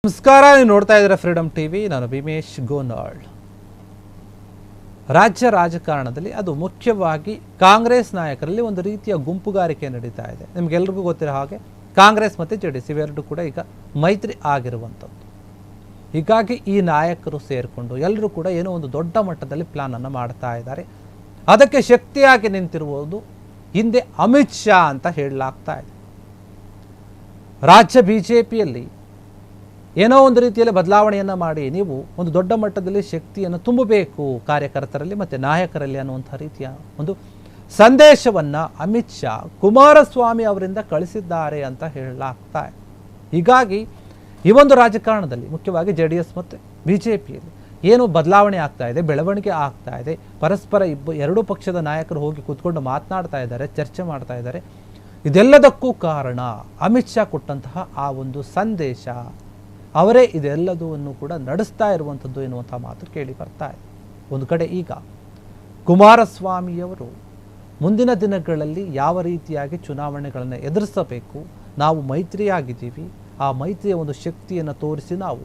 ನಮಸ್ಕಾರ, ನೀವು ನೋಡ್ತಾ ಇದ್ದೀರಾ ಫ್ರೀಡಮ್ ಟಿವಿ. ನಾನು ಭೀಮೇಶ್ ಗೋನಾಳ್. ರಾಜ್ಯ ರಾಜಕಾರಣದಲ್ಲಿ ಅದು ಮುಖ್ಯವಾಗಿ ಕಾಂಗ್ರೆಸ್ ನಾಯಕರಲ್ಲಿ ಒಂದು ರೀತಿಯ ಗುಂಪುಗಾರಿಕೆ ನಡೀತಾ ಇದೆ. ನಿಮ್ಗೆಲ್ರಿಗೂ ಗೊತ್ತಿರೋ ಹಾಗೆ ಕಾಂಗ್ರೆಸ್ ಮತ್ತು ಜೆಡಿಎಸ್ ಇವೆರಡು ಕೂಡ ಈಗ ಮೈತ್ರಿ ಆಗಿರುವಂಥದ್ದು. ಹೀಗಾಗಿ ಈ ನಾಯಕರು ಸೇರಿಕೊಂಡು ಎಲ್ಲರೂ ಕೂಡ ಏನೋ ಒಂದು ದೊಡ್ಡ ಮಟ್ಟದಲ್ಲಿ ಪ್ಲಾನನ್ನು ಮಾಡ್ತಾ ಇದ್ದಾರೆ. ಅದಕ್ಕೆ ಶಕ್ತಿಯಾಗಿ ನಿಂತಿರುವುದು ಹಿಂದೆ ಅಮಿತ್ ಶಾ ಅಂತ ಹೇಳಲಾಗ್ತಾ ಇದೆ. ರಾಜ್ಯ ಬಿಜೆಪಿಯಲ್ಲಿ ಏನೋ ಒಂದು ರೀತಿಯಲ್ಲಿ ಬದಲಾವಣೆಯನ್ನು ಮಾಡಿ ನೀವು ಒಂದು ದೊಡ್ಡ ಮಟ್ಟದಲ್ಲಿ ಶಕ್ತಿಯನ್ನು ತುಂಬಬೇಕು ಕಾರ್ಯಕರ್ತರಲ್ಲಿ ಮತ್ತು ನಾಯಕರಲ್ಲಿ ಅನ್ನುವಂಥ ರೀತಿಯ ಒಂದು ಸಂದೇಶವನ್ನು ಅಮಿತ್ ಶಾ ಕುಮಾರಸ್ವಾಮಿ ಅವರಿಂದ ಕಳಿಸಿದ್ದಾರೆ ಅಂತ ಹೇಳಲಾಗ್ತಾ ಇದೆ. ಹೀಗಾಗಿ ಈ ಒಂದು ರಾಜಕಾರಣದಲ್ಲಿ ಮುಖ್ಯವಾಗಿ ಜೆಡಿಎಸ್ ಮತ್ತು ಬಿಜೆಪಿಯಲ್ಲಿ ಏನು ಬದಲಾವಣೆ ಆಗ್ತಾ ಇದೆ, ಬೆಳವಣಿಗೆ ಆಗ್ತಾ ಇದೆ. ಪರಸ್ಪರ ಎರಡೂ ಪಕ್ಷದ ನಾಯಕರು ಹೋಗಿ ಕೂತ್ಕೊಂಡು ಮಾತನಾಡ್ತಾ ಇದ್ದಾರೆ, ಚರ್ಚೆ ಮಾಡ್ತಾ ಇದ್ದಾರೆ. ಇದೆಲ್ಲದಕ್ಕೂ ಕಾರಣ ಅಮಿತ್ ಶಾ ಕೊಟ್ಟಂತಹ ಆ ಒಂದು ಸಂದೇಶ. ಅವರೇ ಇದೆಲ್ಲದನ್ನು ಕೂಡ ನಡೆಸ್ತಾ ಇರುವಂಥದ್ದು ಎನ್ನುವಂಥ ಮಾತು ಕೇಳಿ ಬರ್ತಾ ಇದೆ. ಒಂದು ಕಡೆ ಈಗ ಕುಮಾರಸ್ವಾಮಿಯವರು ಮುಂದಿನ ದಿನಗಳಲ್ಲಿ ಯಾವ ರೀತಿಯಾಗಿ ಚುನಾವಣೆಗಳನ್ನು ಎದುರಿಸಬೇಕು, ನಾವು ಮೈತ್ರಿಯಾಗಿದ್ದೀವಿ, ಆ ಮೈತ್ರಿಯ ಒಂದು ಶಕ್ತಿಯನ್ನು ತೋರಿಸಿ ನಾವು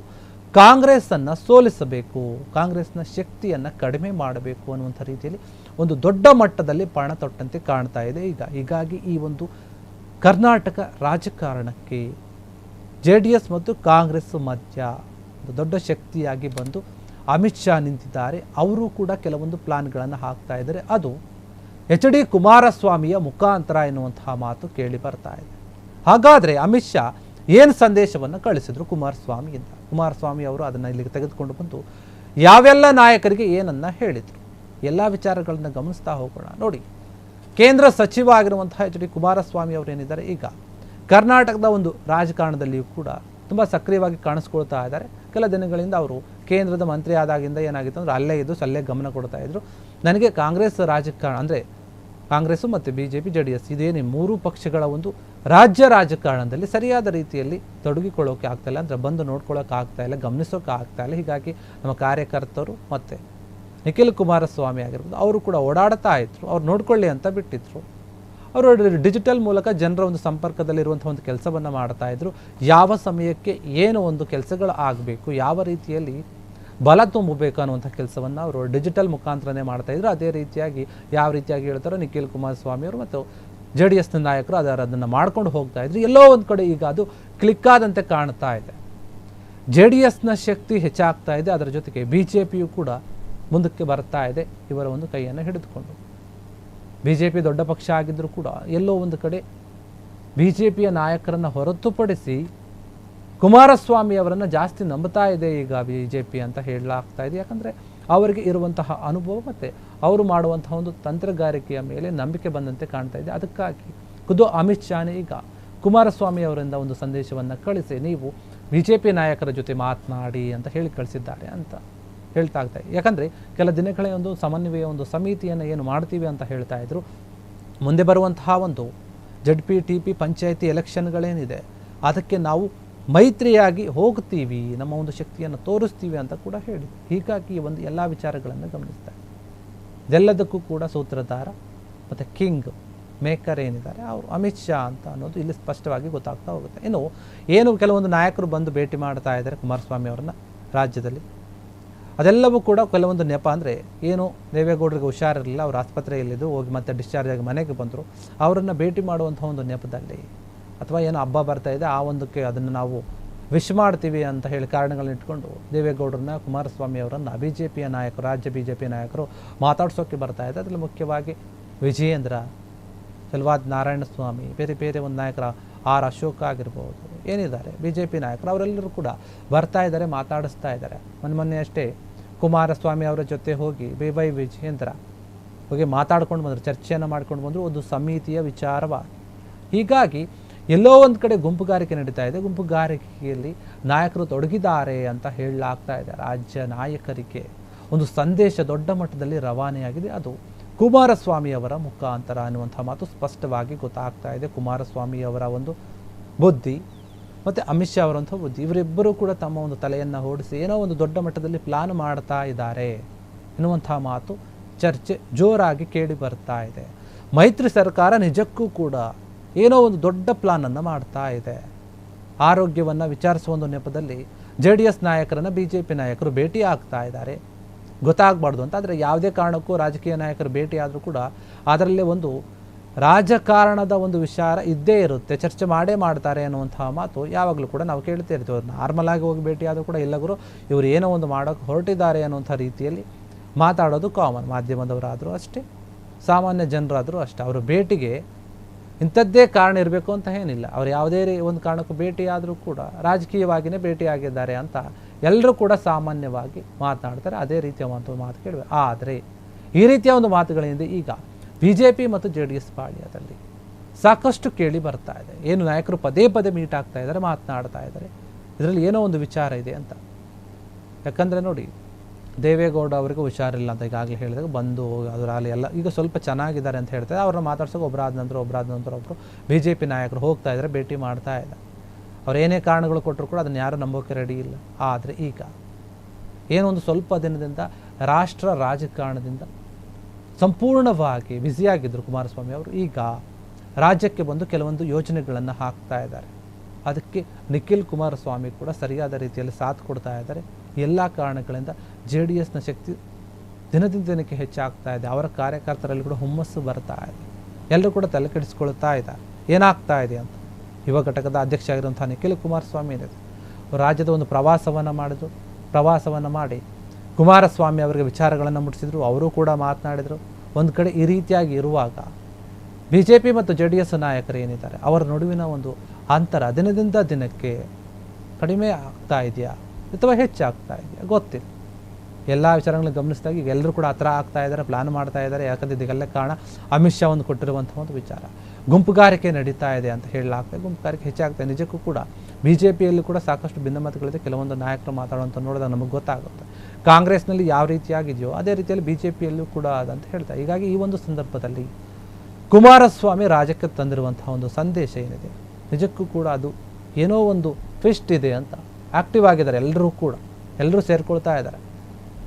ಕಾಂಗ್ರೆಸ್ಸನ್ನು ಸೋಲಿಸಬೇಕು, ಕಾಂಗ್ರೆಸ್ನ ಶಕ್ತಿಯನ್ನು ಕಡಿಮೆ ಮಾಡಬೇಕು ಅನ್ನುವಂಥ ರೀತಿಯಲ್ಲಿ ಒಂದು ದೊಡ್ಡ ಮಟ್ಟದಲ್ಲಿ ಪಣ ತೊಟ್ಟಂತೆ ಕಾಣ್ತಾ ಇದೆ ಈಗ. ಹೀಗಾಗಿ ಈ ಒಂದು ಕರ್ನಾಟಕ ರಾಜಕಾರಣಕ್ಕೆ ಜೆಡಿಎಸ್ ಮತ್ತು ಕಾಂಗ್ರೆಸ್ ಮಧ್ಯ ಒಂದು ದೊಡ್ಡ ಶಕ್ತಿಯಾಗಿ ಬಂದು ಅಮಿತ್ ಶಾ ನಿಂತಿದ್ದಾರೆ. ಅವರು ಕೂಡ ಕೆಲವೊಂದು ಪ್ಲಾನ್ಗಳನ್ನು ಹಾಕ್ತಾ ಇದ್ದಾರೆ. ಅದು ಎಚ್ ಡಿ ಕುಮಾರಸ್ವಾಮಿಯ ಮುಖಾಂತರ ಎನ್ನುವಂತಹ ಮಾತು ಕೇಳಿ ಬರ್ತಾ ಇದೆ. ಹಾಗಾದರೆ ಅಮಿತ್ ಶಾ ಏನು ಸಂದೇಶವನ್ನು ಕಳಿಸಿದ್ರು ಕುಮಾರಸ್ವಾಮಿಯಿಂದ? ಕುಮಾರಸ್ವಾಮಿ ಅವರು ಅದನ್ನು ಇಲ್ಲಿಗೆ ತೆಗೆದುಕೊಂಡು ಬಂದು ಯಾವೆಲ್ಲ ನಾಯಕರಿಗೆ ಏನನ್ನ ಹೇಳಿದರು, ಎಲ್ಲ ವಿಚಾರಗಳನ್ನು ಗಮನಿಸ್ತಾ ಹೋಗೋಣ. ನೋಡಿ, ಕೇಂದ್ರ ಸಚಿವ ಆಗಿರುವಂತಹ ಎಚ್ ಡಿ ಕುಮಾರಸ್ವಾಮಿ ಅವರು ಏನಿದ್ದಾರೆ ಈಗ ಕರ್ನಾಟಕದ ಒಂದು ರಾಜಕಾರಣದಲ್ಲಿಯೂ ಕೂಡ ತುಂಬ ಸಕ್ರಿಯವಾಗಿ ಕಾಣಿಸ್ಕೊಳ್ತಾ ಇದ್ದಾರೆ. ಕೆಲ ದಿನಗಳಿಂದ ಅವರು ಕೇಂದ್ರದ ಮಂತ್ರಿ ಆದಾಗಿಂದ ಏನಾಗಿತ್ತು ಅಂದರೆ ಅಲ್ಲೇ ಇದ್ದು ಸಲ್ಲೇ ಗಮನ ಕೊಡ್ತಾ ಇದ್ರು. ನನಗೆ ಕಾಂಗ್ರೆಸ್ ರಾಜಕಾರಣ ಅಂದರೆ ಕಾಂಗ್ರೆಸ್ಸು ಮತ್ತು ಬಿಜೆಪಿ ಜೆಡಿಎಸ್ ಇದೇನೇ ಮೂರು ಪಕ್ಷಗಳ ಒಂದು ರಾಜ್ಯ ರಾಜಕಾರಣದಲ್ಲಿ ಸರಿಯಾದ ರೀತಿಯಲ್ಲಿ ತೊಡಗಿಕೊಳ್ಳೋಕೆ ಆಗ್ತಾಯಿಲ್ಲ, ಅಂದರೆ ಬಂದು ನೋಡ್ಕೊಳ್ಳೋಕೆ ಆಗ್ತಾಯಿಲ್ಲ, ಗಮನಿಸೋಕೆ ಆಗ್ತಾಯಿಲ್ಲ. ಹೀಗಾಗಿ ನಮ್ಮ ಕಾರ್ಯಕರ್ತರು ಮತ್ತು ನಿಖಿಲ್ ಕುಮಾರಸ್ವಾಮಿ ಆಗಿರ್ಬೋದು ಅವರು ಕೂಡ ಓಡಾಡ್ತಾ ಇದ್ರು, ಅವ್ರು ನೋಡ್ಕೊಳ್ಳಿ ಅಂತ ಬಿಟ್ಟಿದ್ರು. ಅವರು ಡಿಜಿಟಲ್ ಮೂಲಕ ಜನರ ಒಂದು ಸಂಪರ್ಕದಲ್ಲಿರುವಂಥ ಒಂದು ಕೆಲಸವನ್ನು ಮಾಡ್ತಾ ಇದ್ರು. ಯಾವ ಸಮಯಕ್ಕೆ ಏನು ಒಂದು ಕೆಲಸಗಳು ಆಗಬೇಕು, ಯಾವ ರೀತಿಯಲ್ಲಿ ಬಲ ತುಂಬಬೇಕು ಅನ್ನುವಂಥ ಕೆಲಸವನ್ನು ಅವರು ಡಿಜಿಟಲ್ ಮುಖಾಂತರನೇ ಮಾಡ್ತಾ ಇದ್ರು. ಅದೇ ರೀತಿಯಾಗಿ ಯಾವ ರೀತಿಯಾಗಿ ಹೇಳ್ತಾರೋ ನಿಖಿಲ್ ಕುಮಾರಸ್ವಾಮಿ ಅವರು ಮತ್ತು ಜೆಡಿಎಸ್ನ ನಾಯಕರು ಅದನ್ನು ಮಾಡ್ಕೊಂಡು ಹೋಗ್ತಾ ಇದ್ರು. ಎಲ್ಲೋ ಒಂದು ಕಡೆ ಈಗ ಅದು ಕ್ಲಿಕ್ ಆದಂತೆ ಕಾಣ್ತಾ ಇದೆ. ಜೆಡಿಎಸ್ನ ಶಕ್ತಿ ಹೆಚ್ಚಾಗ್ತಾ ಇದೆ, ಅದರ ಜೊತೆಗೆ ಬಿಜೆಪಿಯು ಕೂಡ ಮುಂದಕ್ಕೆ ಬರ್ತಾ ಇದೆ ಇವರ ಒಂದು ಕೈಯನ್ನು ಹಿಡಿದುಕೊಂಡು. ಬಿಜೆಪಿ ದೊಡ್ಡ ಪಕ್ಷ ಆಗಿದ್ದರೂ ಕೂಡ ಎಲ್ಲೋ ಒಂದು ಕಡೆ ಬಿಜೆಪಿಯ ನಾಯಕರನ್ನು ಹೊರತುಪಡಿಸಿ ಕುಮಾರಸ್ವಾಮಿ ಅವರನ್ನು ಜಾಸ್ತಿ ನಂಬುತ್ತಾ ಇದೆ ಈಗ ಬಿಜೆಪಿ ಅಂತ ಹೇಳಲಾಗ್ತಾ ಇದೆ. ಯಾಕಂದರೆ ಅವರಿಗೆ ಇರುವಂತಹ ಅನುಭವ ಮತ್ತು ಅವರು ಮಾಡುವಂತಹ ಒಂದು ತಂತ್ರಗಾರಿಕೆಯ ಮೇಲೆ ನಂಬಿಕೆ ಬಂದಂತೆ ಕಾಣ್ತಾ ಇದೆ. ಅದಕ್ಕಾಗಿ ಖುದ್ದು ಅಮಿತ್ ಶಾನೇ ಈಗ ಕುಮಾರಸ್ವಾಮಿ ಅವರಿಂದ ಒಂದು ಸಂದೇಶವನ್ನು ಕಳಿಸಿ ನೀವು ಬಿಜೆಪಿ ನಾಯಕರ ಜೊತೆ ಮಾತನಾಡಿ ಅಂತ ಹೇಳಿ ಕಳಿಸಿದ್ದಾರೆ ಅಂತ ಹೇಳ್ತಾ ಆಗ್ತಾ ಇದೆ. ಯಾಕಂದರೆ ಕೆಲ ದಿನಗಳೇ ಒಂದು ಸಮನ್ವಯ ಒಂದು ಸಮಿತಿಯನ್ನು ಏನು ಮಾಡ್ತೀವಿ ಅಂತ ಹೇಳ್ತಾ ಇದ್ರು. ಮುಂದೆ ಬರುವಂತಹ ಒಂದು ZP-TP ಪಂಚಾಯಿತಿ ಎಲೆಕ್ಷನ್ಗಳೇನಿದೆ ಅದಕ್ಕೆ ನಾವು ಮೈತ್ರಿಯಾಗಿ ಹೋಗ್ತೀವಿ, ನಮ್ಮ ಒಂದು ಶಕ್ತಿಯನ್ನು ತೋರಿಸ್ತೀವಿ ಅಂತ ಕೂಡ ಹೇಳಿ. ಹೀಗಾಗಿ ಒಂದು ಎಲ್ಲ ವಿಚಾರಗಳನ್ನು ಗಮನಿಸ್ತಾ ಇದೆ. ಇದೆಲ್ಲದಕ್ಕೂ ಕೂಡ ಸೂತ್ರಧಾರ ಮತ್ತು ಕಿಂಗ್ ಮೇಕರ್ ಏನಿದ್ದಾರೆ ಅವರು ಅಮಿತ್ ಶಾ ಅಂತ ಅನ್ನೋದು ಇಲ್ಲಿ ಸ್ಪಷ್ಟವಾಗಿ ಗೊತ್ತಾಗ್ತಾ ಹೋಗುತ್ತೆ. ಇನ್ನು ಏನು ಕೆಲವೊಂದು ನಾಯಕರು ಬಂದು ಭೇಟಿ ಮಾಡ್ತಾ ಇದ್ದಾರೆ ಕುಮಾರಸ್ವಾಮಿ ಅವರನ್ನು ರಾಜ್ಯದಲ್ಲಿ, ಅದೆಲ್ಲವೂ ಕೂಡ ಕೆಲವೊಂದು ನೆಪ. ಅಂದರೆ ಏನು ದೇವೇಗೌಡರಿಗೆ ಹುಷಾರಿರಲಿಲ್ಲ, ಅವರು ಆಸ್ಪತ್ರೆಯಲ್ಲಿದ್ದು ಹೋಗಿ ಮತ್ತೆ ಡಿಸ್ಚಾರ್ಜ್ ಆಗಿ ಮನೆಗೆ ಬಂದರು. ಅವರನ್ನು ಭೇಟಿ ಮಾಡುವಂಥ ಒಂದು ನೆಪದಲ್ಲಿ ಅಥವಾ ಏನೋ ಹಬ್ಬ ಬರ್ತಾ ಇದೆ ಆ ಒಂದಕ್ಕೆ ಅದನ್ನು ನಾವು ವಿಶ್ ಮಾಡ್ತೀವಿ ಅಂತ ಹೇಳಿ ಕಾರಣಗಳನ್ನ ಇಟ್ಕೊಂಡು ದೇವೇಗೌಡರನ್ನ ಕುಮಾರಸ್ವಾಮಿ ಅವರನ್ನು ಬಿಜೆಪಿಯ ನಾಯಕರು, ರಾಜ್ಯ ಬಿಜೆಪಿ ನಾಯಕರು ಮಾತಾಡ್ಸೋಕ್ಕೆ ಬರ್ತಾ ಇದೆ. ಅದರಲ್ಲಿ ಮುಖ್ಯವಾಗಿ ವಿಜಯೇಂದ್ರ, ಸೆಲ್ವಾದ್ ನಾರಾಯಣಸ್ವಾಮಿ, ಬೇರೆ ಬೇರೆ ಒಂದು ನಾಯಕರ ಆರ್ ಅಶೋಕ ಆಗಿರ್ಬೋದು ಏನಿದ್ದಾರೆ ಬಿಜೆಪಿ ನಾಯಕರು ಅವರೆಲ್ಲರೂ ಕೂಡ ಬರ್ತಾ ಇದ್ದಾರೆ, ಮಾತಾಡಿಸ್ತಾ ಇದ್ದಾರೆ. ಮೊನ್ನೆ ಅಷ್ಟೇ ಕುಮಾರಸ್ವಾಮಿ ಅವರ ಜೊತೆ ಹೋಗಿ BY ವಿಜಯೇಂದ್ರ ಹೋಗಿ ಮಾತಾಡ್ಕೊಂಡು ಬಂದರು, ಚರ್ಚೆಯನ್ನು ಮಾಡ್ಕೊಂಡು ಬಂದರು ಒಂದು ಸಮಿತಿಯ ವಿಚಾರವಾಗಿ. ಹೀಗಾಗಿ ಎಲ್ಲೋ ಒಂದು ಕಡೆ ಗುಂಪುಗಾರಿಕೆ ನಡೀತಾ ಇದೆ. ಗುಂಪುಗಾರಿಕೆಯಲ್ಲಿ ನಾಯಕರು ತೊಡಗಿದ್ದಾರೆ ಅಂತ ಹೇಳಲಾಗ್ತಾ ಇದೆ. ರಾಜ್ಯ ನಾಯಕರಿಗೆ ಒಂದು ಸಂದೇಶ ದೊಡ್ಡ ಮಟ್ಟದಲ್ಲಿ ರವಾನೆಯಾಗಿದೆ. ಅದು ಕುಮಾರಸ್ವಾಮಿ ಅವರ ಮುಖಾಂತರ ಅನ್ನುವಂಥ ಮಾತು ಸ್ಪಷ್ಟವಾಗಿ ಗೊತ್ತಾಗ್ತಾ ಇದೆ. ಕುಮಾರಸ್ವಾಮಿ ಅವರ ಒಂದು ಬುದ್ಧಿ ಮತ್ತು ಅಮಿತ್ ಶಾ ಅವರಂಥ ಬುದ್ಧಿ ಇವರಿಬ್ಬರೂ ಕೂಡ ತಮ್ಮ ಒಂದು ತಲೆಯನ್ನು ಓಡಿಸಿ ಏನೋ ಒಂದು ದೊಡ್ಡ ಮಟ್ಟದಲ್ಲಿ ಪ್ಲಾನ್ ಮಾಡ್ತಾ ಇದ್ದಾರೆ ಎನ್ನುವಂಥ ಮಾತು ಚರ್ಚೆ ಜೋರಾಗಿ ಕೇಳಿ ಬರ್ತಾ ಇದೆ. ಮೈತ್ರಿ ಸರ್ಕಾರ ನಿಜಕ್ಕೂ ಕೂಡ ಏನೋ ಒಂದು ದೊಡ್ಡ ಪ್ಲಾನನ್ನು ಮಾಡ್ತಾ ಇದೆ. ಆರೋಗ್ಯವನ್ನು ವಿಚಾರಿಸುವ ಒಂದು ನೆಪದಲ್ಲಿ JDS ನಾಯಕರನ್ನು BJP ನಾಯಕರು ಭೇಟಿ ಆಗ್ತಾ ಇದ್ದಾರೆ, ಗೊತ್ತಾಗಬಾರ್ದು ಅಂತ. ಆದರೆ ಯಾವುದೇ ಕಾರಣಕ್ಕೂ ರಾಜಕೀಯ ನಾಯಕರು ಭೇಟಿ ಆದರೂ ಕೂಡ ಅದರಲ್ಲೇ ಒಂದು ರಾಜಕಾರಣದ ಒಂದು ವಿಚಾರ ಇದ್ದೇ ಇರುತ್ತೆ, ಚರ್ಚೆ ಮಾಡೇ ಮಾಡ್ತಾರೆ ಅನ್ನುವಂತಹ ಮಾತು ಯಾವಾಗಲೂ ಕೂಡ ನಾವು ಕೇಳ್ತಾ ಇರ್ತೀವಿ. ನಾರ್ಮಲ್ ಆಗಿ ಹೋಗಿ ಭೇಟಿ ಆದರೂ ಕೂಡ ಎಲ್ಲರೂ ಇವರು ಏನೋ ಒಂದು ಮಾಡೋಕ್ಕೆ ಹೊರಟಿದ್ದಾರೆ ಅನ್ನುವಂಥ ರೀತಿಯಲ್ಲಿ ಮಾತಾಡೋದು ಕಾಮನ್. ಮಾಧ್ಯಮದವರಾದರೂ ಅಷ್ಟೇ, ಸಾಮಾನ್ಯ ಜನರಾದರೂ ಅಷ್ಟೇ. ಅವರ ಭೇಟಿಗೆ ಇಂಥದ್ದೇ ಕಾರಣ ಇರಬೇಕು ಅಂತ ಏನಿಲ್ಲ. ಅವ್ರು ಯಾವುದೇ ಒಂದು ಕಾರಣಕ್ಕೂ ಭೇಟಿ ಆದರೂ ಕೂಡ ರಾಜಕೀಯವಾಗಿಯೇ ಭೇಟಿಯಾಗಿದ್ದಾರೆ ಅಂತ ಎಲ್ಲರೂ ಕೂಡ ಸಾಮಾನ್ಯವಾಗಿ ಮಾತನಾಡ್ತಾರೆ. ಅದೇ ರೀತಿಯ ಒಂದು ಮಾತು ಕೇಳಬೇಕು. ಆದರೆ ಈ ರೀತಿಯ ಒಂದು ಮಾತುಗಳಿಂದ ಈಗ BJP ಮತ್ತು JDS ಪಾಳ್ಯದಲ್ಲಿ ಸಾಕಷ್ಟು ಕೇಳಿ ಬರ್ತಾ ಇದೆ. ಏನು ನಾಯಕರು ಪದೇ ಪದೇ ಮೀಟ್ ಆಗ್ತಾ ಇದ್ದಾರೆ, ಮಾತನಾಡ್ತಾ ಇದ್ದಾರೆ, ಇದರಲ್ಲಿ ಏನೋ ಒಂದು ವಿಚಾರ ಇದೆ ಅಂತ. ಯಾಕಂದರೆ ನೋಡಿ, ದೇವೇಗೌಡ ಅವರಿಗೂ ಹುಷಾರಿಲ್ಲ ಅಂತ ಈಗಾಗಲೇ ಹೇಳಿದಾಗ ಬಂದು ಅದರ ಅಲ್ಲಿ ಎಲ್ಲ ಈಗ ಸ್ವಲ್ಪ ಚೆನ್ನಾಗಿದ್ದಾರೆ ಅಂತ ಹೇಳ್ತಾರೆ. ಅವ್ರನ್ನ ಮಾತಾಡ್ಸೋಕೆ ಒಬ್ಬರಾದ ನಂತರ ಒಬ್ಬರು BJP ನಾಯಕರು ಹೋಗ್ತಾ ಇದ್ದಾರೆ, ಭೇಟಿ ಮಾಡ್ತಾ ಇದ್ದಾರೆ. ಅವ್ರು ಏನೇ ಕಾರಣಗಳು ಕೊಟ್ಟರು ಕೂಡ ಅದನ್ನು ಯಾರೂ ನಂಬೋಕೆ ರೆಡಿ ಇಲ್ಲ. ಆದರೆ ಈಗ ಏನೊಂದು ಸ್ವಲ್ಪ ದಿನದಿಂದ ರಾಷ್ಟ್ರ ರಾಜಕಾರಣದಿಂದ ಸಂಪೂರ್ಣವಾಗಿ ಬ್ಯುಸಿಯಾಗಿದ್ದರು ಕುಮಾರಸ್ವಾಮಿ ಅವರು. ಈಗ ರಾಜ್ಯಕ್ಕೆ ಬಂದು ಕೆಲವೊಂದು ಯೋಜನೆಗಳನ್ನು ಹಾಕ್ತಾ ಇದ್ದಾರೆ. ಅದಕ್ಕೆ ನಿಖಿಲ್ ಕುಮಾರಸ್ವಾಮಿ ಕೂಡ ಸರಿಯಾದ ರೀತಿಯಲ್ಲಿ ಸಾಥ್ ಕೊಡ್ತಾ ಇದ್ದಾರೆ. ಎಲ್ಲ ಕಾರಣಗಳಿಂದ JDSನ ಶಕ್ತಿ ದಿನದಿಂದ ದಿನಕ್ಕೆ ಹೆಚ್ಚಾಗ್ತಾ ಇದೆ. ಅವರ ಕಾರ್ಯಕರ್ತರಲ್ಲಿ ಕೂಡ ಹುಮ್ಮಸ್ಸು ಬರ್ತಾ ಇದೆ. ಎಲ್ಲರೂ ಕೂಡ ತಲೆ ಕೆಡಿಸ್ಕೊಳ್ತಾ ಇದ್ದಾರೆ ಏನಾಗ್ತಾ ಇದೆ ಅಂತ. ಯುವ ಘಟಕದ ಅಧ್ಯಕ್ಷ ಆಗಿರುವಂಥ ನಿಖಿಲ್ ಕುಮಾರಸ್ವಾಮಿ ಏನಿದೆ, ರಾಜ್ಯದ ಒಂದು ಪ್ರವಾಸವನ್ನು ಮಾಡಿದ್ರು. ಪ್ರವಾಸವನ್ನು ಮಾಡಿ ಕುಮಾರಸ್ವಾಮಿ ಅವರಿಗೆ ವಿಚಾರಗಳನ್ನು ಮುಟ್ಟಿಸಿದ್ರು. ಅವರು ಕೂಡ ಮಾತನಾಡಿದರು. ಒಂದು ಕಡೆ ಈ ರೀತಿಯಾಗಿ ಇರುವಾಗ BJP ಮತ್ತು JDS ನಾಯಕರು ಏನಿದ್ದಾರೆ ಅವರ ನಡುವಿನ ಒಂದು ಅಂತರ ದಿನದಿಂದ ದಿನಕ್ಕೆ ಕಡಿಮೆ ಆಗ್ತಾ ಇದೆಯಾ ಅಥವಾ ಹೆಚ್ಚಾಗ್ತಾ ಇದೆಯಾ ಗೊತ್ತಿಲ್ಲ. ಎಲ್ಲ ವಿಚಾರಗಳನ್ನು ಗಮನಿಸಿದಾಗ ಈಗ ಎಲ್ಲರೂ ಕೂಡ ಆ ಥರ ಆಗ್ತಾ ಇದ್ದಾರೆ, ಪ್ಲಾನ್ ಮಾಡ್ತಾ ಇದ್ದಾರೆ. ಯಾಕಂದರೆ ಇದಕ್ಕೆಲ್ಲ ಕಾರಣ ಅಮಿತ್ ಶಾ ಒಂದು ಕೊಟ್ಟಿರುವಂಥ ಒಂದು ವಿಚಾರ. ಗುಂಪುಗಾರಿಕೆ ನಡೀತಾ ಇದೆ ಅಂತ ಹೇಳಲಾಗ್ತದೆ. ಗುಂಪುಗಾರಿಕೆ ಹೆಚ್ಚಾಗ್ತದೆ. ನಿಜಕ್ಕೂ ಕೂಡ BJPಯಲ್ಲಿ ಕೂಡ ಸಾಕಷ್ಟು ಭಿನ್ನಮತಗಳಿದೆ. ಕೆಲವೊಂದು ನಾಯಕರು ಮಾತಾಡುವಂಥ ನೋಡಿದಾಗ ನಮಗೆ ಗೊತ್ತಾಗುತ್ತೆ. ಕಾಂಗ್ರೆಸ್ನಲ್ಲಿ ಯಾವ ರೀತಿಯಾಗಿದೆಯೋ ಅದೇ ರೀತಿಯಲ್ಲಿ BJPಯಲ್ಲೂ ಕೂಡ ಅದಂತ ಹೇಳ್ತಾರೆ. ಹೀಗಾಗಿ ಈ ಒಂದು ಸಂದರ್ಭದಲ್ಲಿ ಕುಮಾರಸ್ವಾಮಿ ರಾಜ್ಯಕ್ಕೆ ತಂದಿರುವಂತಹ ಒಂದು ಸಂದೇಶ ಏನಿದೆ, ನಿಜಕ್ಕೂ ಕೂಡ ಅದು ಏನೋ ಒಂದು ಟ್ವಿಸ್ಟ್ ಇದೆ ಅಂತ. ಆ್ಯಕ್ಟಿವ್ ಆಗಿದ್ದಾರೆ ಎಲ್ಲರೂ ಸೇರ್ಕೊಳ್ತಾ ಇದ್ದಾರೆ.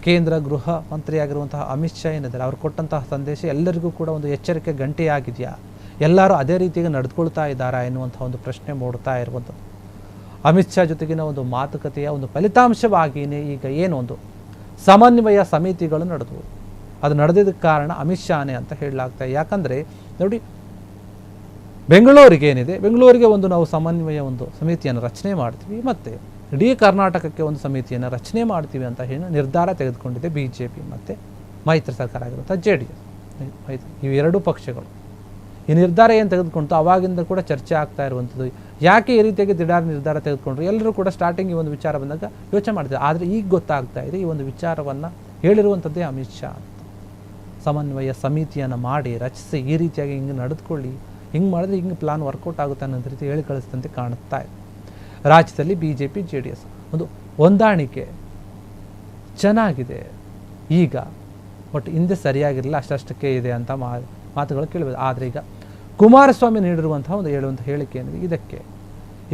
ಕೇಂದ್ರ ಗೃಹ ಮಂತ್ರಿಯಾಗಿರುವಂತಹ ಅಮಿತ್ ಶಾ ಏನಿದ್ದಾರೆ ಅವರು ಕೊಟ್ಟಂತಹ ಸಂದೇಶ ಎಲ್ಲರಿಗೂ ಕೂಡ ಒಂದು ಎಚ್ಚರಿಕೆ ಗಂಟೆಯಾಗಿದೆಯಾ, ಎಲ್ಲರೂ ಅದೇ ರೀತಿಯಾಗಿ ನಡೆದುಕೊಳ್ತಾ ಇದ್ದಾರಾ ಎನ್ನುವಂಥ ಒಂದು ಪ್ರಶ್ನೆ ಮೂಡ್ತಾ ಇರುವಂಥದ್ದು. ಅಮಿತ್ ಶಾ ಜೊತೆಗಿನ ಒಂದು ಮಾತುಕತೆಯ ಒಂದು ಫಲಿತಾಂಶವಾಗಿಯೇ ಈಗ ಏನೋ ಒಂದು ಸಮನ್ವಯ ಸಮಿತಿಗಳು ನಡೆದವು. ಅದು ನಡೆದಿದ್ದಕ್ಕೆ ಕಾರಣ ಅಮಿತ್ ಶಾನೇ ಅಂತ ಹೇಳಲಾಗ್ತಾ ಇದೆ. ಯಾಕಂದರೆ ನೋಡಿ, ಬೆಂಗಳೂರಿಗೆ ಒಂದು ನಾವು ಸಮನ್ವಯ ಒಂದು ಸಮಿತಿಯನ್ನು ರಚನೆ ಮಾಡ್ತೀವಿ, ಮತ್ತು ಇಡೀ ಕರ್ನಾಟಕಕ್ಕೆ ಒಂದು ಸಮಿತಿಯನ್ನು ರಚನೆ ಮಾಡ್ತೀವಿ ಅಂತ ಹೇಳಿ ನಿರ್ಧಾರ ತೆಗೆದುಕೊಂಡಿದೆ BJP ಮತ್ತು ಮೈತ್ರಿ ಸರ್ಕಾರ ಆಗಿರುವಂಥ JDS. ಇವೆರಡೂ ಪಕ್ಷಗಳು ಈ ನಿರ್ಧಾರ ಏನು ತೆಗೆದುಕೊಂಡು ಅವಾಗಿಂದ ಕೂಡ ಚರ್ಚೆ ಆಗ್ತಾ ಇರುವಂಥದ್ದು. ಯಾಕೆ ಈ ರೀತಿಯಾಗಿ ದಿಢಾರ್ ನಿರ್ಧಾರ ತೆಗೆದುಕೊಂಡ್ರು ಎಲ್ಲರೂ ಕೂಡ ಸ್ಟಾರ್ಟಿಂಗ್ ಈ ಒಂದು ವಿಚಾರ ಬಂದಾಗ ಯೋಚನೆ ಮಾಡ್ತಿದ್ದಾರೆ. ಆದರೆ ಈಗ ಗೊತ್ತಾಗ್ತಾ ಇದೆ ಈ ಒಂದು ವಿಚಾರವನ್ನು ಹೇಳಿರುವಂಥದ್ದೇ ಅಮಿತ್ ಶಾ ಅಂತ. ಸಮನ್ವಯ ಸಮಿತಿಯನ್ನು ಮಾಡಿ ರಚಿಸಿ ಈ ರೀತಿಯಾಗಿ ಹಿಂಗೆ ನಡೆದುಕೊಳ್ಳಿ, ಹಿಂಗೆ ಮಾಡಿದ್ರೆ ಹಿಂಗೆ ಪ್ಲಾನ್ ವರ್ಕೌಟ್ ಆಗುತ್ತೆ ಅನ್ನೋದು ರೀತಿ ಹೇಳಿ ಕಳಿಸಿದಂತೆ ಕಾಣುತ್ತಾ ಇದೆ. ರಾಜ್ಯದಲ್ಲಿ BJP JDS ಒಂದು ಹೊಂದಾಣಿಕೆ ಚೆನ್ನಾಗಿದೆ ಈಗ, ಬಟ್ ಹಿಂದೆ ಸರಿಯಾಗಿರಲಿಲ್ಲ, ಅಷ್ಟಕ್ಕೆ ಇದೆ ಅಂತ ಮಾತುಗಳು ಕೇಳಬಹುದು. ಆದರೆ ಈಗ ಕುಮಾರಸ್ವಾಮಿ ನೀಡಿರುವಂತಹ ಒಂದು ಹೇಳುವಂಥ ಹೇಳಿಕೆ ಏನಿದೆ, ಇದಕ್ಕೆ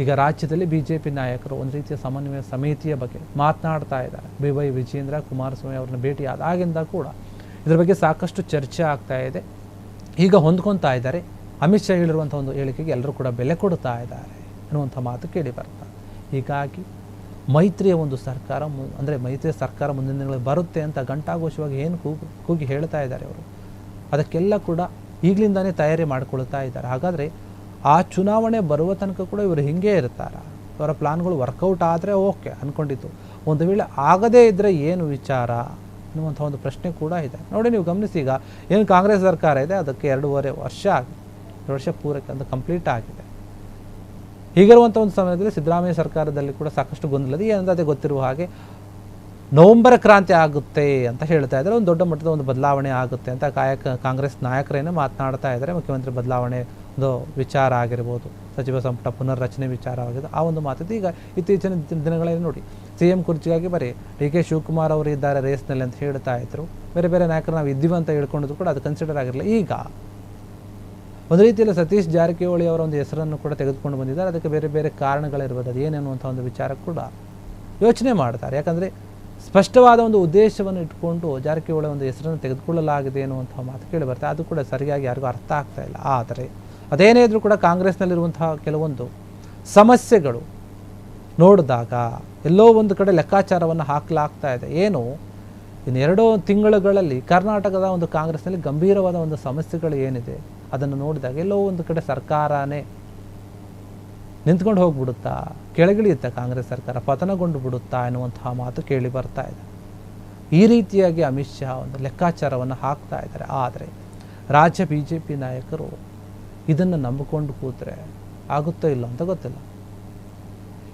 ಈಗ ರಾಜ್ಯದಲ್ಲಿ BJP ನಾಯಕರು ಒಂದು ರೀತಿಯ ಸಮನ್ವಯ ಸಮಿತಿಯ ಬಗ್ಗೆ ಮಾತನಾಡ್ತಾ ಇದ್ದಾರೆ. BY ವಿಜೇಂದ್ರ ಕುಮಾರಸ್ವಾಮಿ ಅವ್ರನ್ನ ಭೇಟಿ ಆದಾಗಿಂದ ಕೂಡ ಇದರ ಬಗ್ಗೆ ಸಾಕಷ್ಟು ಚರ್ಚೆ ಆಗ್ತಾ ಇದೆ. ಈಗ ಹೊಂದ್ಕೊತಾ ಇದ್ದಾರೆ. ಅಮಿತ್ ಶಾ ಹೇಳಿರುವಂಥ ಒಂದು ಹೇಳಿಕೆಗೆ ಎಲ್ಲರೂ ಕೂಡ ಬೆಲೆ ಕೊಡ್ತಾ ಇದ್ದಾರೆ ಅನ್ನುವಂಥ ಮಾತು ಕೇಳಿ ಬರ್ತಾರೆ. ಹೀಗಾಗಿ ಮೈತ್ರಿಯ ಒಂದು ಸರ್ಕಾರ ಅಂದರೆ ಮೈತ್ರಿಯ ಸರ್ಕಾರ ಮುಂದಿನ ದಿನಗಳಲ್ಲಿ ಬರುತ್ತೆ ಅಂತ ಘಂಟಾಘೋಷವಾಗಿ ಏನು ಕೂಗಿ ಹೇಳ್ತಾ ಇದ್ದಾರೆ ಅವರು, ಅದಕ್ಕೆಲ್ಲ ಕೂಡ ಈಗಲಿಂದಾನೇ ತಯಾರಿ ಮಾಡಿಕೊಳ್ತಾ ಇದ್ದಾರೆ. ಹಾಗಾದರೆ ಆ ಚುನಾವಣೆ ಬರುವ ತನಕ ಕೂಡ ಇವರು ಹಿಂಗೇ ಇರ್ತಾರೆ. ಅವರ ಪ್ಲಾನ್ಗಳು ವರ್ಕೌಟ್ ಆದರೆ ಓಕೆ ಅಂದ್ಕೊಂಡಿತ್ತು, ಒಂದು ವೇಳೆ ಆಗದೇ ಇದ್ದರೆ ಏನು ವಿಚಾರ ಅನ್ನುವಂಥ ಒಂದು ಪ್ರಶ್ನೆ ಕೂಡ ಇದೆ. ನೋಡಿ, ನೀವು ಗಮನಿಸಿ, ಈಗ ಏನು ಕಾಂಗ್ರೆಸ್ ಸರ್ಕಾರ ಇದೆ ಅದಕ್ಕೆ 2.5 ವರ್ಷ ಆಗಿದೆ, 2 ವರ್ಷ ಪೂರೈಕೆ ಅಂತ ಕಂಪ್ಲೀಟ್ ಆಗಿದೆ. ಹೀಗಿರುವಂಥ ಒಂದು ಸಮಯದಲ್ಲಿ ಸಿದ್ದರಾಮಯ್ಯ ಸರ್ಕಾರದಲ್ಲಿ ಕೂಡ ಸಾಕಷ್ಟು ಗೊಂದಲದ ಏನಂದರೆ ಗೊತ್ತಿರುವ ಹಾಗೆ ನವೆಂಬರ್ ಕ್ರಾಂತಿ ಆಗುತ್ತೆ ಅಂತ ಹೇಳ್ತಾ ಇದ್ದಾರೆ. ಒಂದು ದೊಡ್ಡ ಮಟ್ಟದ ಒಂದು ಬದಲಾವಣೆ ಆಗುತ್ತೆ ಅಂತ ಕಾಂಗ್ರೆಸ್ ನಾಯಕರೇನೇ ಮಾತನಾಡ್ತಾ ಇದ್ದಾರೆ. ಮುಖ್ಯಮಂತ್ರಿ ಬದಲಾವಣೆ ಒಂದು ವಿಚಾರ ಆಗಿರ್ಬೋದು, ಸಚಿವ ಸಂಪುಟ ಪುನರ್ರಚನೆ ವಿಚಾರವಾಗಿದೆ, ಆ ಒಂದು ಮಾತಿದೆ. ಈಗ ಇತ್ತೀಚಿನ ದಿನಗಳಲ್ಲಿ ನೋಡಿ, CM ಕುರ್ಚಿಗಾಗಿ ಬರೀ DK ಶಿವಕುಮಾರ್ ಅವರು ಇದ್ದಾರೆ ರೇಸ್ನಲ್ಲಿ ಅಂತ ಹೇಳ್ತಾ ಇದ್ರು. ಬೇರೆ ಬೇರೆ ನಾಯಕರು ನಾವು ಇದ್ದೀವಿ ಅಂತ ಹೇಳ್ಕೊಂಡಿದ್ರು ಕೂಡ ಅದು ಕನ್ಸಿಡರ್ ಆಗಿರಲಿಲ್ಲ. ಈಗ ಒಂದು ರೀತಿಯಲ್ಲಿ ಸತೀಶ್ ಜಾರಕಿಹೊಳಿ ಅವರ ಒಂದು ಹೆಸರನ್ನು ಕೂಡ ತೆಗೆದುಕೊಂಡು ಬಂದಿದ್ದಾರೆ. ಅದಕ್ಕೆ ಬೇರೆ ಬೇರೆ ಕಾರಣಗಳಿರ್ಬೋದು, ಅದು ಏನೆನ್ನುವಂಥ ಒಂದು ವಿಚಾರ ಕೂಡ ಯೋಚನೆ ಮಾಡ್ತಾರೆ. ಯಾಕಂದರೆ ಸ್ಪಷ್ಟವಾದ ಒಂದು ಉದ್ದೇಶವನ್ನು ಇಟ್ಕೊಂಡು ಜಾರಕಿಹೊಳಿ ಒಂದು ಹೆಸರನ್ನು ತೆಗೆದುಕೊಳ್ಳಲಾಗಿದೆ ಎನ್ನುವಂಥ ಮಾತು ಕೇಳಿ ಬರ್ತದೆ. ಅದು ಕೂಡ ಸರಿಯಾಗಿ ಯಾರಿಗೂ ಅರ್ಥ ಆಗ್ತಾ ಇಲ್ಲ. ಆದರೆ ಅದೇನೇ ಇದ್ರೂ ಕೂಡ ಕಾಂಗ್ರೆಸ್ನಲ್ಲಿರುವಂತಹ ಕೆಲವೊಂದು ಸಮಸ್ಯೆಗಳು ನೋಡಿದಾಗ ಎಲ್ಲೋ ಒಂದು ಕಡೆ ಲೆಕ್ಕಾಚಾರವನ್ನು ಹಾಕಲಾಗ್ತಾ ಇದೆ. ಏನು ಇನ್ನು 2 ತಿಂಗಳುಗಳಲ್ಲಿ ಕರ್ನಾಟಕದ ಒಂದು ಕಾಂಗ್ರೆಸ್ನಲ್ಲಿ ಗಂಭೀರವಾದ ಒಂದು ಸಮಸ್ಯೆಗಳು ಏನಿದೆ ಅದನ್ನು ನೋಡಿದಾಗ ಎಲ್ಲೋ ಒಂದು ಕಡೆ ಸರ್ಕಾರನೇ ನಿಂತ್ಕೊಂಡು ಹೋಗ್ಬಿಡುತ್ತಾ, ಕೆಳಗಿಳಿಯುತ್ತಾ ಕಾಂಗ್ರೆಸ್ ಸರ್ಕಾರ, ಪತನಗೊಂಡು ಬಿಡುತ್ತಾ ಎನ್ನುವಂತಹ ಮಾತು ಕೇಳಿ ಬರ್ತಾ ಇದೆ. ಈ ರೀತಿಯಾಗಿ ಅಮಿತ್ ಶಾ ಒಂದು ಲೆಕ್ಕಾಚಾರವನ್ನು ಹಾಕ್ತಾ ಇದ್ದಾರೆ. ಆದರೆ ರಾಜ್ಯ BJP ನಾಯಕರು ಇದನ್ನು ನಂಬಿಕೊಂಡು ಕೂತ್ರೆ ಆಗುತ್ತೋ ಇಲ್ಲ ಅಂತ ಗೊತ್ತಿಲ್ಲ.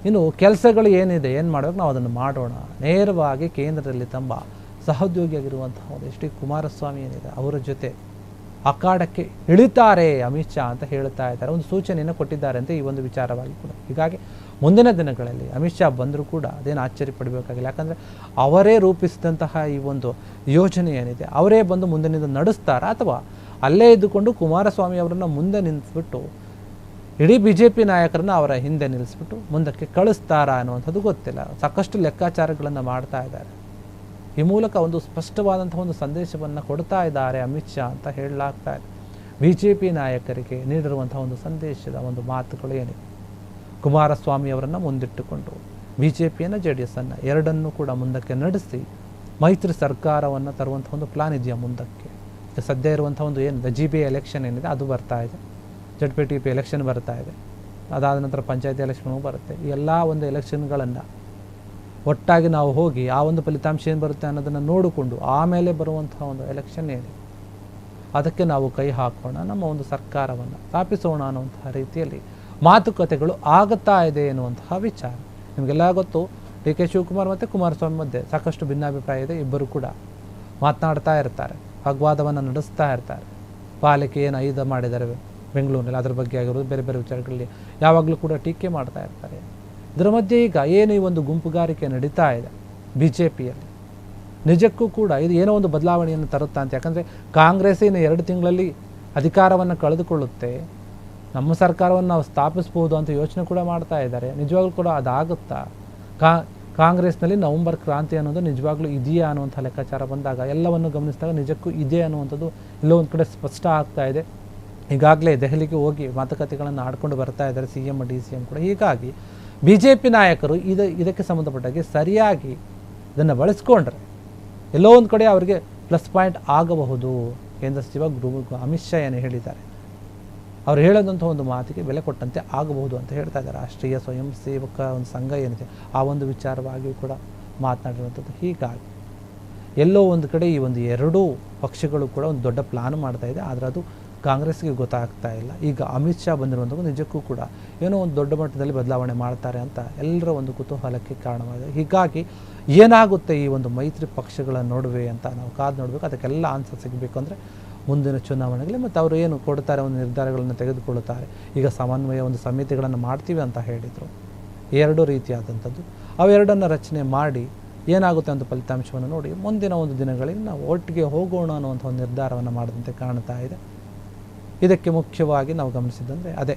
ಇನ್ನು ಕೆಲಸಗಳು ಏನಿದೆ, ಏನು ಮಾಡಬೇಕು ನಾವು ಅದನ್ನು ಮಾಡೋಣ, ನೇರವಾಗಿ ಕೇಂದ್ರದಲ್ಲಿ ತಮ್ಮ ಸಹೋದ್ಯೋಗಿಯಾಗಿರುವಂತಹ ಒಂದು HD ಕುಮಾರಸ್ವಾಮಿ ಏನಿದೆ ಅವರ ಜೊತೆ ಅಖಾಡಕ್ಕೆ ಇಳಿತಾರೆ ಅಮಿತ್ ಶಾ ಅಂತ ಹೇಳ್ತಾ ಇದ್ದಾರೆ. ಒಂದು ಸೂಚನೆಯನ್ನು ಕೊಟ್ಟಿದ್ದಾರೆ ಅಂತ ಈ ಒಂದು ವಿಚಾರವಾಗಿ ಕೂಡ. ಹೀಗಾಗಿ ಮುಂದಿನ ದಿನಗಳಲ್ಲಿ ಅಮಿತ್ ಶಾ ಬಂದರೂ ಕೂಡ ಅದೇನು ಆಶ್ಚರ್ಯ ಪಡಬೇಕಾಗಿಲ್ಲ. ಯಾಕಂದರೆ ಅವರೇ ರೂಪಿಸಿದಂತಹ ಈ ಒಂದು ಯೋಜನೆ ಏನಿದೆ ಅವರೇ ಬಂದು ಮುಂದಿನಿಂದ ನಡೆಸ್ತಾರಾ, ಅಥವಾ ಅಲ್ಲೇ ಇದ್ದುಕೊಂಡು ಕುಮಾರಸ್ವಾಮಿ ಅವರನ್ನು ಮುಂದೆ ನಿಲ್ಲಿಸ್ಬಿಟ್ಟು ಇಡೀ BJP ನಾಯಕರನ್ನ ಅವರ ಹಿಂದೆ ನಿಲ್ಲಿಸ್ಬಿಟ್ಟು ಮುಂದಕ್ಕೆ ಕಳಿಸ್ತಾರಾ ಅನ್ನುವಂಥದ್ದು ಗೊತ್ತಿಲ್ಲ. ಸಾಕಷ್ಟು ಲೆಕ್ಕಾಚಾರಗಳನ್ನು ಮಾಡ್ತಾ ಇದ್ದಾರೆ. ಈ ಮೂಲಕ ಒಂದು ಸ್ಪಷ್ಟವಾದಂತಹ ಒಂದು ಸಂದೇಶವನ್ನು ಕೊಡ್ತಾ ಇದ್ದಾರೆ ಅಮಿತ್ ಶಾ ಅಂತ ಹೇಳಲಾಗ್ತಾ ಇದೆ. BJP ನಾಯಕರಿಗೆ ನೀಡಿರುವಂತಹ ಒಂದು ಸಂದೇಶದ ಒಂದು ಮಾತುಗಳು ಏನಿದೆ, ಕುಮಾರಸ್ವಾಮಿ ಅವರನ್ನು ಮುಂದಿಟ್ಟುಕೊಂಡು BJPಯನ್ನು JDS-ಅನ್ನು ಎರಡನ್ನೂ ಕೂಡ ಮುಂದಕ್ಕೆ ನಡೆಸಿ ಮೈತ್ರಿ ಸರ್ಕಾರವನ್ನು ತರುವಂಥ ಒಂದು ಪ್ಲಾನ್ ಇದೆಯಾ ಮುಂದಕ್ಕೆ. ಸದ್ಯ ಇರುವಂಥ ಒಂದು ಏನು GBA ಎಲೆಕ್ಷನ್ ಏನಿದೆ ಅದು ಬರ್ತಾ ಇದೆ, ZPTP ಎಲೆಕ್ಷನ್ ಬರ್ತಾ ಇದೆ, ಅದಾದ ನಂತರ ಪಂಚಾಯತಿ ಎಲೆಕ್ಷನ್ ಬರುತ್ತೆ. ಈ ಎಲ್ಲ ಒಂದು ಎಲೆಕ್ಷನ್ಗಳನ್ನು ಒಟ್ಟಾಗಿ ನಾವು ಹೋಗಿ ಆ ಒಂದು ಫಲಿತಾಂಶ ಏನು ಬರುತ್ತೆ ಅನ್ನೋದನ್ನು ನೋಡಿಕೊಂಡು ಆಮೇಲೆ ಬರುವಂತಹ ಒಂದು ಎಲೆಕ್ಷನ್ ಏನಿದೆ ಅದಕ್ಕೆ ನಾವು ಕೈ ಹಾಕೋಣ, ನಮ್ಮ ಒಂದು ಸರ್ಕಾರವನ್ನು ಸ್ಥಾಪಿಸೋಣ ಅನ್ನುವಂತಹ ರೀತಿಯಲ್ಲಿ ಮಾತುಕತೆಗಳು ಆಗುತ್ತಾ ಇದೆ ಎನ್ನುವಂತಹ ವಿಚಾರ. ನಿಮಗೆಲ್ಲ ಗೊತ್ತು, DK ಶಿವಕುಮಾರ್ ಮತ್ತು ಕುಮಾರಸ್ವಾಮಿ ಮಧ್ಯೆ ಸಾಕಷ್ಟು ಭಿನ್ನಾಭಿಪ್ರಾಯ ಇದೆ. ಇಬ್ಬರು ಕೂಡ ಮಾತನಾಡ್ತಾ ಇರ್ತಾರೆ, ವಾಗ್ವಾದವನ್ನು ನಡೆಸ್ತಾ ಇರ್ತಾರೆ. ಪಾಲಿಕೆ ಏನು 5 ಮಾಡಿದ್ದಾರೆ ಬೆಂಗಳೂರಿನಲ್ಲಿ ಅದ್ರ ಬಗ್ಗೆ ಆಗಿರೋದು, ಬೇರೆ ಬೇರೆ ವಿಚಾರಗಳಲ್ಲಿ ಯಾವಾಗಲೂ ಕೂಡ ಟೀಕೆ ಮಾಡ್ತಾ ಇರ್ತಾರೆ. ಇದರ ಮಧ್ಯೆ ಈಗ ಏನು ಈ ಒಂದು ಗುಂಪುಗಾರಿಕೆ ನಡೀತಾ ಇದೆ BJPಯಲ್ಲಿ, ನಿಜಕ್ಕೂ ಕೂಡ ಇದು ಏನೋ ಒಂದು ಬದಲಾವಣೆಯನ್ನು ತರುತ್ತಾ ಅಂತ. ಯಾಕಂದರೆ ಕಾಂಗ್ರೆಸ್ ಇನ್ನು 2 ತಿಂಗಳಲ್ಲಿ ಅಧಿಕಾರವನ್ನು ಕಳೆದುಕೊಳ್ಳುತ್ತೆ, ನಮ್ಮ ಸರ್ಕಾರವನ್ನು ನಾವು ಸ್ಥಾಪಿಸ್ಬೋದು ಅಂತ ಯೋಚನೆ ಕೂಡ ಮಾಡ್ತಾ ಇದ್ದಾರೆ. ನಿಜವಾಗ್ಲೂ ಕೂಡ ಅದಾಗುತ್ತಾ? ಕಾಂಗ್ರೆಸ್ನಲ್ಲಿ ನವಂಬರ್ ಕ್ರಾಂತಿ ಅನ್ನೋದು ನಿಜವಾಗ್ಲೂ ಇದೆಯಾ ಅನ್ನುವಂಥ ಲೆಕ್ಕಾಚಾರ ಬಂದಾಗ ಎಲ್ಲವನ್ನು ಗಮನಿಸಿದಾಗ ನಿಜಕ್ಕೂ ಇದೆ ಅನ್ನುವಂಥದ್ದು ಎಲ್ಲೋ ಒಂದು ಕಡೆ ಸ್ಪಷ್ಟ ಆಗ್ತಾ ಇದೆ. ಈಗಾಗಲೇ ದೆಹಲಿಗೆ ಹೋಗಿ ಮಾತುಕತೆಗಳನ್ನು ಆಡ್ಕೊಂಡು ಬರ್ತಾ ಇದ್ದಾರೆ CM DCM ಕೂಡ. ಹೀಗಾಗಿ BJP ನಾಯಕರು ಇದಕ್ಕೆ ಸಂಬಂಧಪಟ್ಟಾಗೆ ಸರಿಯಾಗಿ ಇದನ್ನು ಬಳಸ್ಕೊಂಡ್ರೆ ಎಲ್ಲೋ ಒಂದು ಕಡೆ ಅವರಿಗೆ ಪ್ಲಸ್ ಪಾಯಿಂಟ್ ಆಗಬಹುದು. ಕೇಂದ್ರ ಸಚಿವ ಅಮಿತ್ ಶಾ ಏನು ಹೇಳಿದ್ದಾರೆ, ಅವ್ರು ಹೇಳೋದಂಥ ಒಂದು ಮಾತಿಗೆ ಬೆಲೆ ಕೊಟ್ಟಂತೆ ಆಗಬಹುದು ಅಂತ ಹೇಳ್ತಾ ಇದ್ದಾರೆ. ರಾಷ್ಟ್ರೀಯ ಸ್ವಯಂ ಸೇವಕ ಒಂದು ಸಂಘ ಏನಿದೆ ಆ ಒಂದು ವಿಚಾರವಾಗಿಯೂ ಕೂಡ ಮಾತನಾಡಿರುವಂಥದ್ದು. ಹೀಗಾಗಿ ಎಲ್ಲೋ ಒಂದು ಕಡೆ ಈ ಒಂದು 2 ಪಕ್ಷಗಳು ಕೂಡ ಒಂದು ದೊಡ್ಡ ಪ್ಲಾನ್ ಮಾಡ್ತಾ ಇದೆ, ಆದರೆ ಅದು ಕಾಂಗ್ರೆಸ್ಗೆ ಗೊತ್ತಾಗ್ತಾ ಇಲ್ಲ. ಈಗ ಅಮಿತ್ ಶಾ ಬಂದಿರುವಂಥದ್ದು ನಿಜಕ್ಕೂ ಕೂಡ ಏನೋ ಒಂದು ದೊಡ್ಡ ಮಟ್ಟದಲ್ಲಿ ಬದಲಾವಣೆ ಮಾಡ್ತಾರೆ ಅಂತ ಎಲ್ಲರ ಒಂದು ಕುತೂಹಲಕ್ಕೆ ಕಾರಣವಾಗಿದೆ. ಹೀಗಾಗಿ ಏನಾಗುತ್ತೆ ಈ ಒಂದು ಮೈತ್ರಿ ಪಕ್ಷಗಳ ನಡುವೆ ಅಂತ ನಾವು ಕಾದು ನೋಡಬೇಕು. ಅದಕ್ಕೆಲ್ಲ ಆನ್ಸರ್ ಸಿಗಬೇಕು ಅಂದರೆ ಮುಂದಿನ ಚುನಾವಣೆಗಳಲ್ಲಿ ಮತ್ತು ಅವರು ಏನು ಕೊಡ್ತಾರೆ, ಒಂದು ನಿರ್ಧಾರಗಳನ್ನು ತೆಗೆದುಕೊಳ್ಳುತ್ತಾರೆ. ಈಗ ಸಮನ್ವಯ ಒಂದು ಸಮಿತಿಗಳನ್ನು ಮಾಡ್ತೀವಿ ಅಂತ ಹೇಳಿದರು, 2 ರೀತಿಯಾದಂಥದ್ದು. ಅವೆರಡನ್ನು ರಚನೆ ಮಾಡಿ ಏನಾಗುತ್ತೆ ಅಂತ ಫಲಿತಾಂಶವನ್ನು ನೋಡಿ ಮುಂದಿನ ಒಂದು ದಿನಗಳಲ್ಲಿ ನಾವು ಒಟ್ಟಿಗೆ ಹೋಗೋಣ ಅನ್ನುವಂಥ ಒಂದು ನಿರ್ಧಾರವನ್ನು ಮಾಡಿದಂತೆ ಕಾಣ್ತಾ ಇದೆ. ಇದಕ್ಕೆ ಮುಖ್ಯವಾಗಿ ನಾವು ಗಮನಿಸಿದಂದರೆ ಅದೇ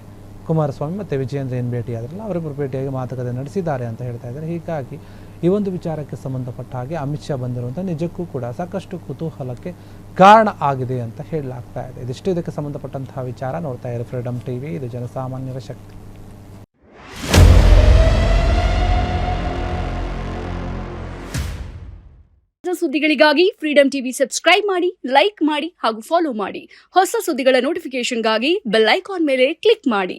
ಕುಮಾರಸ್ವಾಮಿ ಮತ್ತು ವಿಜಯೇಂದ್ರ ಏನು ಭೇಟಿಯಾದ್ರಲ್ಲ, ಅವರಿಬ್ಬರು ಭೇಟಿಯಾಗಿ ಮಾತುಕತೆ ನಡೆಸಿದ್ದಾರೆ ಅಂತ ಹೇಳ್ತಾ ಇದ್ದಾರೆ. ಹೀಗಾಗಿ ಈ ಒಂದು ವಿಚಾರಕ್ಕೆ ಸಂಬಂಧಪಟ್ಟ ಹಾಗೆ ಅಮಿತ್ ಶಾ ಬಂದಿರುವಂಥ ನಿಜಕ್ಕೂ ಕೂಡ ಸಾಕಷ್ಟು ಕುತೂಹಲಕ್ಕೆ ಕಾರಣ ಆಗಿದೆ ಅಂತ ಹೇಳಲಾಗ್ತಾ ಇದೆ. ಇದಿಷ್ಟು ಇದಕ್ಕೆ ಸಂಬಂಧಪಟ್ಟಂತಹ ವಿಚಾರ. ನೋಡ್ತಾ ಇರೋ ಫ್ರೀಡಮ್ ಟಿವಿ, ಇದು ಜನಸಾಮಾನ್ಯರ ಶಕ್ತಿ. ಸುದ್ದಿಗಳಿಗಾಗಿ ಫ್ರೀಡಮ್ ಟಿವಿ ಸಬ್ಸ್ಕ್ರೈಬ್ ಮಾಡಿ, ಲೈಕ್ ಮಾಡಿ ಹಾಗೂ ಫಾಲೋ ಮಾಡಿ. ಹೊಸ ಸುದ್ದಿಗಳ ನೋಟಿಫಿಕೇಶನ್ಗಾಗಿ ಬೆಲ್ ಐಕಾನ್ ಮೇಲೆ ಕ್ಲಿಕ್ ಮಾಡಿ.